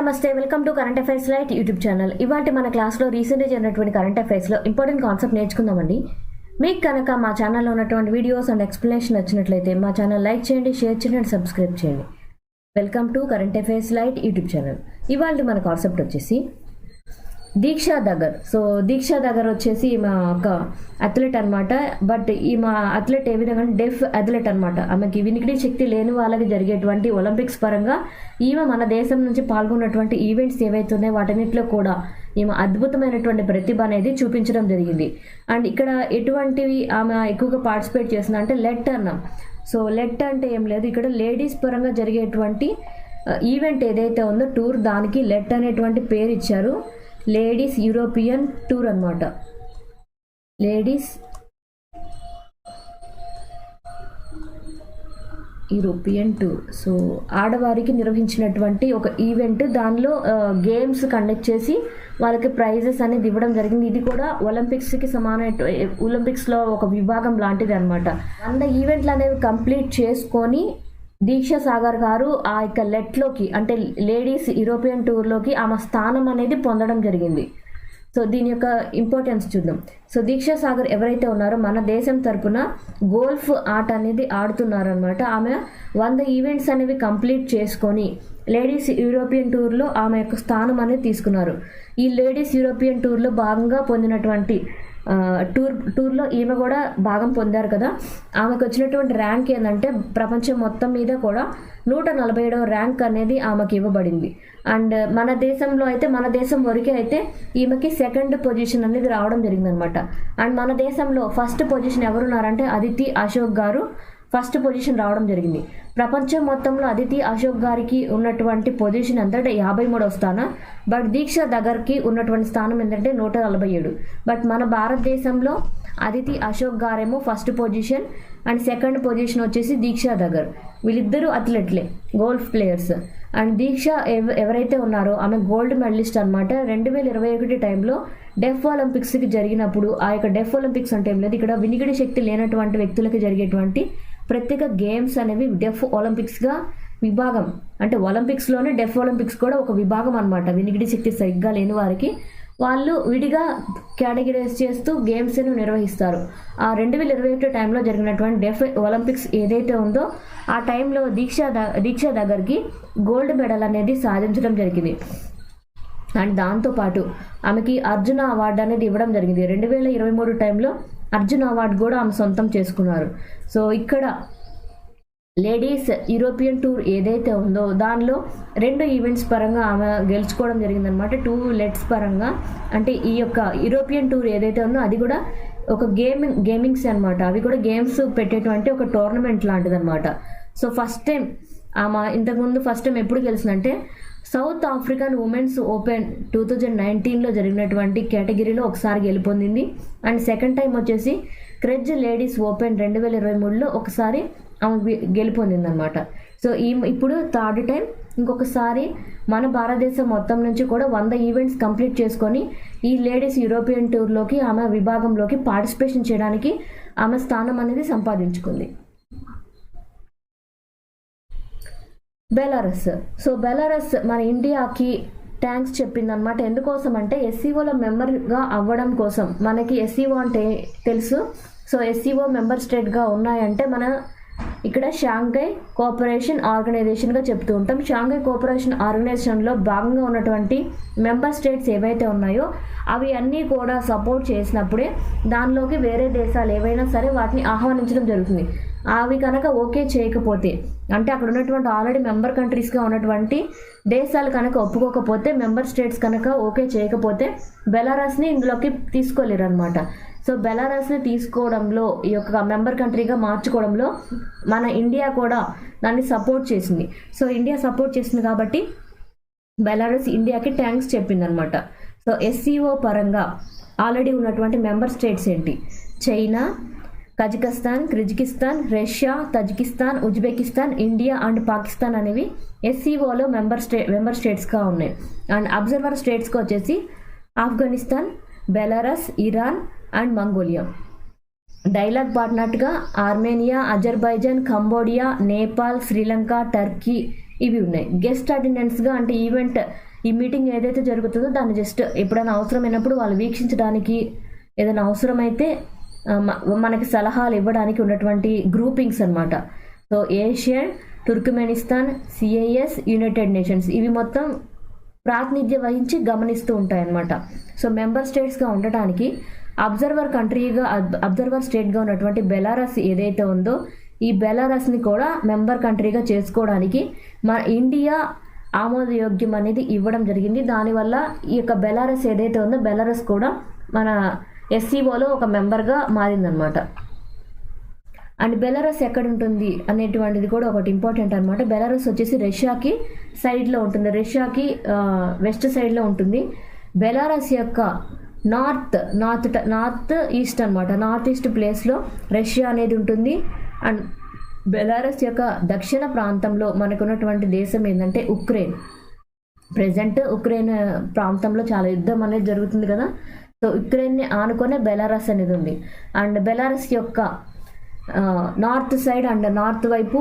నమస్తే, welcome to current affairs light YouTube channel. ఇవాళ మన క్లాస్లో రీసెంట్గా జరిగినటువంటి కరెంట్ అఫైర్స్లో ఇంపార్టెంట్ కాన్సెప్ట్ నేర్చుకుందామండి. మీకు కనుక మా ఛానల్లో ఉన్నటువంటి వీడియోస్ అండ్ ఎక్స్ప్లెనేషన్ నచ్చినట్లయితే మా ఛానల్ లైక్ చేయండి, షేర్ చేయండి అండ్ సబ్స్క్రైబ్ చేయండి. Welcome to current affairs light YouTube channel. ఇవాళ మన కాన్సెప్ట్ వచ్చేసి దీక్షా దగ్గర్. సో దీక్షా దగ్గర్ వచ్చేసి మా ఒక అథ్లెట్ అనమాట. బట్ ఈ మా అథ్లెట్ ఏ విధంగా డెఫ్ అథ్లెట్ అనమాట. ఆమెకి వినికిడి శక్తి లేని వాళ్ళకి జరిగేటువంటి ఒలింపిక్స్ పరంగా ఈమె మన దేశం నుంచి పాల్గొన్నటువంటి ఈవెంట్స్ ఏవైతే ఉన్నాయో వాటన్నిటిలో కూడా ఈమె అద్భుతమైనటువంటి ప్రతిభ అనేది చూపించడం జరిగింది. అండ్ ఇక్కడ ఎటువంటివి ఆమె ఎక్కువగా పార్టిసిపేట్ చేసింది అంటే లెట్ అన్నాం. సో లెట్ అంటే ఏం లేదు, ఇక్కడ లేడీస్ పరంగా జరిగేటువంటి ఈవెంట్ ఏదైతే ఉందో టూర్, దానికి లెట్ అనేటువంటి పేరు ఇచ్చారు. లేడీస్ యూరోపియన్ టూర్ అనమాట. Ladies European tour. సో ఆడవారికి నిర్వహించినటువంటి ఒక ఈవెంట్. దానిలో గేమ్స్ కండక్ట్ చేసి వాళ్ళకి ప్రైజెస్ అనేది ఇవ్వడం జరిగింది. ఇది కూడా ఒలింపిక్స్కి ఒలింపిక్స్లో ఒక విభాగం లాంటిది అనమాట. 100 ఈవెంట్లు అనేవి కంప్లీట్ చేసుకొని దీక్షా సాగర్ గారు ఆ యొక్క లెట్లోకి అంటే లేడీస్ యూరోపియన్ టూర్లోకి ఆమె స్థానం అనేది పొందడం జరిగింది. సో దీని యొక్క ఇంపార్టెన్స్ చూద్దాం. సో దీక్షా సాగర్ ఎవరైతే ఉన్నారో మన దేశం తరపున గోల్ఫ్ ఆట అనేది ఆడుతున్నారనమాట. ఆమె 100 ఈవెంట్స్ అనేవి కంప్లీట్ చేసుకొని లేడీస్ యూరోపియన్ టూర్లో ఆమె యొక్క స్థానం అనేది తీసుకున్నారు. ఈ లేడీస్ యూరోపియన్ టూర్లో భాగంగా పొందినటువంటి టూర్లో ఈమె కూడా భాగం పొందారు కదా. ఆమెకు వచ్చినటువంటి ర్యాంక్ ఏంటంటే ప్రపంచం మొత్తం మీద కూడా 147వ ర్యాంక్ అనేది ఆమెకి ఇవ్వబడింది. అండ్ మన దేశంలో అయితే మన దేశం వరకే అయితే ఈమెకి 2nd పొజిషన్ అనేది రావడం జరిగిందనమాట. అండ్ మన దేశంలో first position ఎవరున్నారంటే Aditi Ashok garu first position రావడం జరిగింది. ప్రపంచం మొత్తంలో అదితి అశోక్ గారికి ఉన్నటువంటి పొజిషన్ ఎంతంటే 53వ స్థానం. బట్ దీక్షా దగ్గర్కి ఉన్నటువంటి స్థానం ఏంటంటే 147. బట్ మన భారతదేశంలో అదితి అశోక్ గారేమో first position and 2nd position వచ్చేసి దీక్షా దగ్గర్. వీళ్ళిద్దరూ అథ్లెట్లే, గోల్ఫ్ ప్లేయర్స్. అండ్ దీక్ష ఎవరైతే ఉన్నారో ఆమె గోల్డ్ మెడలిస్ట్ అనమాట. 2021 టైంలో డెఫ్ ఒలింపిక్స్కి జరిగినప్పుడు, ఆ యొక్క డెఫ్ ఒలింపిక్స్ అంటే ఏం లేదు, ఇక్కడ వినికిడి శక్తి లేనటువంటి వ్యక్తులకి జరిగేటువంటి ప్రత్యేక గేమ్స్ అనేవి డెఫ్ ఒలింపిక్స్గా విభాగం. అంటే ఒలింపిక్స్లోనే డెఫ్ ఒలింపిక్స్ కూడా ఒక విభాగం అనమాట. వినికిడి శక్తి సరిగ్గా లేని వారికి వాళ్ళు విడిగా కేటగిరైజ్ చేస్తూ గేమ్స్ను నిర్వహిస్తారు. ఆ 2021 టైంలో జరిగినటువంటి డెఫ్ ఒలింపిక్స్ ఏదైతే ఉందో ఆ టైంలో దీక్షా దగ్గరికి గోల్డ్ మెడల్ అనేది సాధించడం జరిగింది. అండ్ దాంతోపాటు ఆమెకి అర్జున అవార్డు అనేది ఇవ్వడం జరిగింది. 2023 టైంలో అర్జున అవార్డు కూడా ఆమె సొంతం చేసుకున్నారు. సో ఇక్కడ లేడీస్ యూరోపియన్ టూర్ ఏదైతే ఉందో దానిలో 2 ఈవెంట్స్ పరంగా ఆమె గెలుచుకోవడం జరిగిందనమాట. 2 లెట్స్ పరంగా. అంటే ఈ యొక్క యూరోపియన్ టూర్ ఏదైతే ఉందో అది కూడా ఒక గేమింగ్స్ అనమాట. అవి కూడా గేమ్స్ పెట్టేటువంటి ఒక టోర్నమెంట్ లాంటిది అనమాట. సో ఫస్ట్ టైం ఆమె ఇంతకుముందు ఫస్ట్ టైం ఎప్పుడు గెలిచిందంటే సౌత్ ఆఫ్రికన్ ఉమెన్స్ ఓపెన్ 2019లో జరిగినటువంటి కేటగిరీలో ఒకసారి గెలుపొందింది. అండ్ 2nd టైం వచ్చేసి క్రెడ్జ్ లేడీస్ ఓపెన్ 2023లో ఒకసారి ఆమె గెలుపొందింది అనమాట. సో ఇప్పుడు 3rd టైం ఇంకొకసారి మన భారతదేశం మొత్తం నుంచి కూడా 100 ఈవెంట్స్ కంప్లీట్ చేసుకొని ఈ లేడీస్ యూరోపియన్ టూర్లోకి ఆమె విభాగంలోకి పార్టిసిపేషన్ చేయడానికి ఆమె స్థానం అనేది సంపాదించుకుంది. బెలారస్. సో బెలారస్ మన ఇండియాకి థ్యాంక్స్ చెప్పిందనమాట. ఎందుకోసం అంటే ఎస్సీఓలో మెంబర్గా అవ్వడం కోసం. మనకి ఎస్సీఓ అంటే తెలుసు. సో ఎస్సీఓ మెంబర్ స్టేట్గా ఉన్నాయంటే మన ఇక్కడ షాంఘై కోఆపరేషన్ ఆర్గనైజేషన్గా చెప్తూ ఉంటాం. షాంఘై కోఆపరేషన్ ఆర్గనైజేషన్లో భాగంగా ఉన్నటువంటి మెంబర్ స్టేట్స్ ఏవైతే ఉన్నాయో అవి అన్నీ కూడా సపోర్ట్ చేసినప్పుడే దానిలోకి వేరే దేశాలు ఏవైనా సరే వాటిని ఆహ్వానించడం జరుగుతుంది. అవి కనుక ఓకే చేయకపోతే, అంటే అక్కడ ఉన్నటువంటి ఆల్రెడీ మెంబర్ కంట్రీస్గా ఉన్నటువంటి దేశాలు కనుక ఒప్పుకోకపోతే, మెంబర్ స్టేట్స్ కనుక ఓకే చేయకపోతే బెలారస్ని ఇందులోకి తీసుకోలేరు అనమాట. సో బెలారస్ని తీసుకోవడంలో, ఈ యొక్క మెంబర్ కంట్రీగా మార్చుకోవడంలో మన ఇండియా కూడా దాన్ని సపోర్ట్ చేసింది. సో ఇండియా సపోర్ట్ చేసింది కాబట్టి బెలారస్ ఇండియాకి థ్యాంక్స్ చెప్పిందనమాట. సో ఎస్సీఓ పరంగా ఆల్రెడీ ఉన్నటువంటి మెంబర్ స్టేట్స్ ఏంటి? China, Kazakhstan, Kyrgyzstan, Russia, Tajikistan, Uzbekistan, India and Pakistan అనేవి ఎస్సీఓలో మెంబర్ స్టేట్స్గా ఉన్నాయి. అండ్ అబ్జర్వర్ స్టేట్స్గా వచ్చేసి Afghanistan, Belarus, Iran and Mongolia. Dialogue పార్ట్నర్గా Armenia, Azerbaijan, Cambodia, Nepal, Sri Lanka, Turkey, ఇవి ఉన్నాయి. గెస్ట్ అటెండెన్స్గా అంటే ఈ మీటింగ్ ఏదైతే జరుగుతుందో దాన్ని జస్ట్ ఎప్పుడైనా అవసరమైనప్పుడు వాళ్ళు వీక్షించడానికి, ఏదైనా అవసరమైతే మనకి సలహాలు ఇవ్వడానికి ఉన్నటువంటి గ్రూపింగ్స్ అనమాట. So Asian, Turkmenistan, CIS, United nations ఇవి మొత్తం ప్రాతినిధ్యం వహించి గమనిస్తూ ఉంటాయన్నమాట. సో మెంబర్ స్టేట్స్గా ఉండటానికి అబ్జర్వర్ స్టేట్గా ఉన్నటువంటి బెలారస్ ఏదైతే ఉందో ఈ బెలారస్ని కూడా మెంబర్ కంట్రీగా చేసుకోవడానికి మన ఇండియా ఆమోదయోగ్యం అనేది ఇవ్వడం జరిగింది. దానివల్ల ఈ యొక్క బెలారస్ ఏదైతే ఉందో బెలారస్ కూడా మన ఎస్సీఓలో ఒక మెంబర్గా మారిందనమాట. అండ్ బెలారస్ ఎక్కడ ఉంటుంది అనేటువంటిది కూడా ఒకటి ఇంపార్టెంట్ అనమాట. బెలారస్ వచ్చేసి రష్యాకి సైడ్లో ఉంటుంది, రష్యాకి వెస్ట్ సైడ్లో ఉంటుంది. బెలారస్ యొక్క నార్త్ ఈస్ట్ అనమాట, నార్త్ ఈస్ట్ ప్లేస్లో రష్యా అనేది ఉంటుంది. అండ్ బెలారస్ యొక్క దక్షిణ ప్రాంతంలో మనకున్నటువంటి దేశం ఏంటంటే ఉక్రెయిన్. ప్రజెంట్ ఉక్రెయిన్ ప్రాంతంలో చాలా యుద్ధం అనేది జరుగుతుంది కదా, సో ఉక్రెయిన్ని ఆనుకొనే బెలారస్ అనేది ఉంది. అండ్ బెలారస్ యొక్క నార్త్ సైడ్ అండ్ నార్త్ వైపు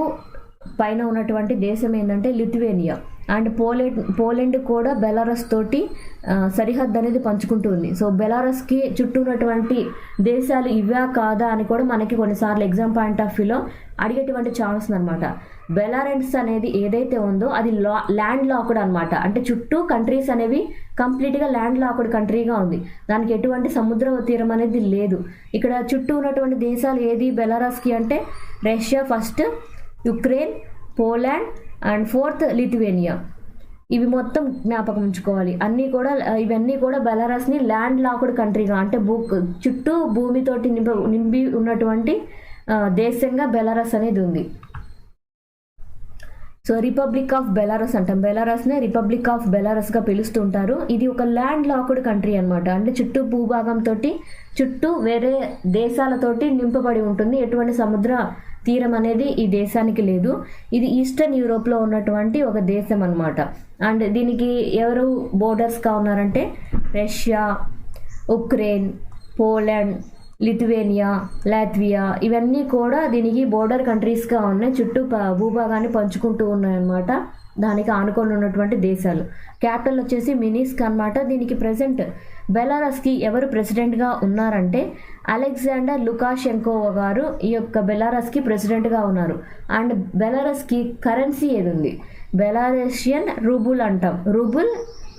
పైన ఉన్నటువంటి దేశం ఏంటంటే లిథువేనియా. అండ్ పోలెండ్ కూడా బెలారస్ తోటి సరిహద్దు అనేది పంచుకుంటూ ఉంది. సో బెలారస్కి చుట్టూ ఉన్నటువంటి దేశాలు ఇవా కాదా అని కూడా మనకి కొన్నిసార్లు ఎగ్జామ్ పాయింట్ ఆఫ్ వ్యూలో అడిగేటువంటి ఛాన్స్ అనమాట. బెలారస్ అనేది ఏదైతే ఉందో అది ల్యాండ్ లాక్డ్ అనమాట. అంటే చుట్టూ కంట్రీస్ అనేవి కంప్లీట్గా ల్యాండ్ లాక్డ్ కంట్రీగా ఉంది, దానికి ఎటువంటి సముద్ర తీరం అనేది లేదు. ఇక్కడ చుట్టూ ఉన్నటువంటి దేశాలు ఏది బెలారస్కి అంటే Russia first, Ukraine, Poland and fourth Lithuania. ఇవి మొత్తం జ్ఞాపకం ఉంచుకోవాలి. ఇవన్నీ కూడా బెలారస్ని ల్యాండ్ లాక్డ్ కంట్రీగా అంటే చుట్టూ భూమితోటి నింపి ఉన్నటువంటి దేశంగా బెలారస్ అనేది ఉంది. సో రిపబ్లిక్ ఆఫ్ బెలారస్ అంటాం, బెలారస్నే రిపబ్లిక్ ఆఫ్ బెలారస్గా పిలుస్తుంటారు. ఇది ఒక ల్యాండ్ లాక్డ్ కంట్రీ అనమాట. అంటే చుట్టూ భూభాగంతో చుట్టూ వేరే దేశాలతోటి నింపబడి ఉంటుంది, ఎటువంటి సముద్ర తీరం అనేది ఈ దేశానికి లేదు. ఇది ఈస్టర్న్ యూరోప్లో ఉన్నటువంటి ఒక దేశం అనమాట. అండ్ దీనికి ఎవరు బోర్డర్స్గా ఉన్నారంటే Russia, Ukraine, Poland, Lithuania, Latvia ఇవన్నీ కూడా దీనికి బోర్డర్ కంట్రీస్గా ఉన్నాయి, చుట్టూ భూభాగాన్ని పంచుకుంటూ ఉన్నాయన్నమాట. దానికి ఆనుకొని ఉన్నటువంటి దేశాలు. క్యాపిటల్ వచ్చేసి మినిస్క్ అనమాట. దీనికి ప్రెసెంట్ బెలారస్కి ఎవరు ప్రెసిడెంట్గా ఉన్నారంటే అలెగ్జాండర్ లుకాషెంకో గారు ఈ యొక్క బెలారస్కి ప్రెసిడెంట్గా ఉన్నారు. అండ్ బెలారస్కి కరెన్సీ ఏది ఉంది, బెలారషియన్ రూబుల్ అంటాం. రూబుల్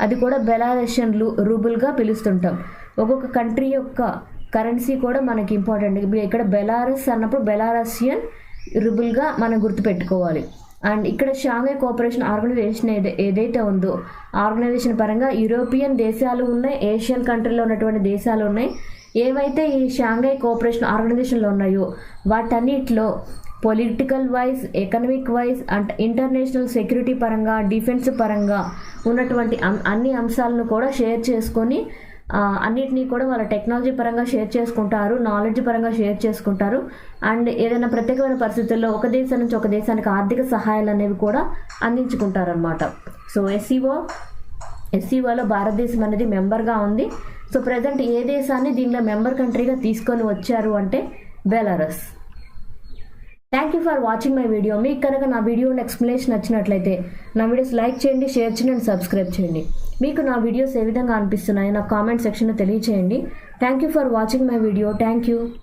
అది కూడా బెలారషియన్ రూబుల్గా పిలుస్తుంటాం. ఒక్కొక్క కంట్రీ యొక్క కరెన్సీ కూడా మనకి ఇంపార్టెంట్. ఇప్పుడు ఇక్కడ బెలారస్ అన్నప్పుడు బెలారషియన్ రూబుల్గా మనం గుర్తుపెట్టుకోవాలి. అండ్ ఇక్కడ షాంఘై కోఆపరేషన్ ఆర్గనైజేషన్ ఏదైతే ఉందో ఆర్గనైజేషన్ పరంగా యూరోపియన్ దేశాలు ఉన్నాయి, ఏషియన్ కంట్రీలో ఉన్నటువంటి దేశాలు ఉన్నాయి. ఏవైతే ఈ షాంఘై కోఆపరేషన్ ఆర్గనైజేషన్లో ఉన్నాయో వాటన్నిటిలో political wise, economic wise and international security పరంగా, డిఫెన్స్ పరంగా ఉన్నటువంటి అన్ని అంశాలను కూడా షేర్ చేసుకొని అన్నిటినీ కూడా వాళ్ళ టెక్నాలజీ పరంగా షేర్ చేసుకుంటారు, నాలెడ్జ్ పరంగా షేర్ చేసుకుంటారు. అండ్ ఏదైనా ప్రత్యేకమైన పరిస్థితుల్లో ఒక దేశం నుంచి ఒక దేశానికి ఆర్థిక సహాయాలు అనేవి కూడా అందించుకుంటారు అనమాట. సో ఎస్సీఓలో భారతదేశం అనేది మెంబర్గా ఉంది. సో ప్రజెంట్ ఏ దేశాన్ని దీనిలో మెంబర్ కంట్రీగా తీసుకొని వచ్చారు అంటే Belarus. Thank you for watching my video. మీకు కనుక నా వీడియో ఎక్స్ప్లెనేషన్ నచ్చినట్లయితే నా వీడియోస్ లైక్ చేయండి, షేర్ చేయండి అండ్ సబ్స్క్రైబ్ చేయండి. మీకు నా వీడియోస్ ఏ విధంగా అనిపిస్తున్నాయో నా కామెంట్ సెక్షన్లో తెలియచేయండి. Thank you for watching my video. Thank you.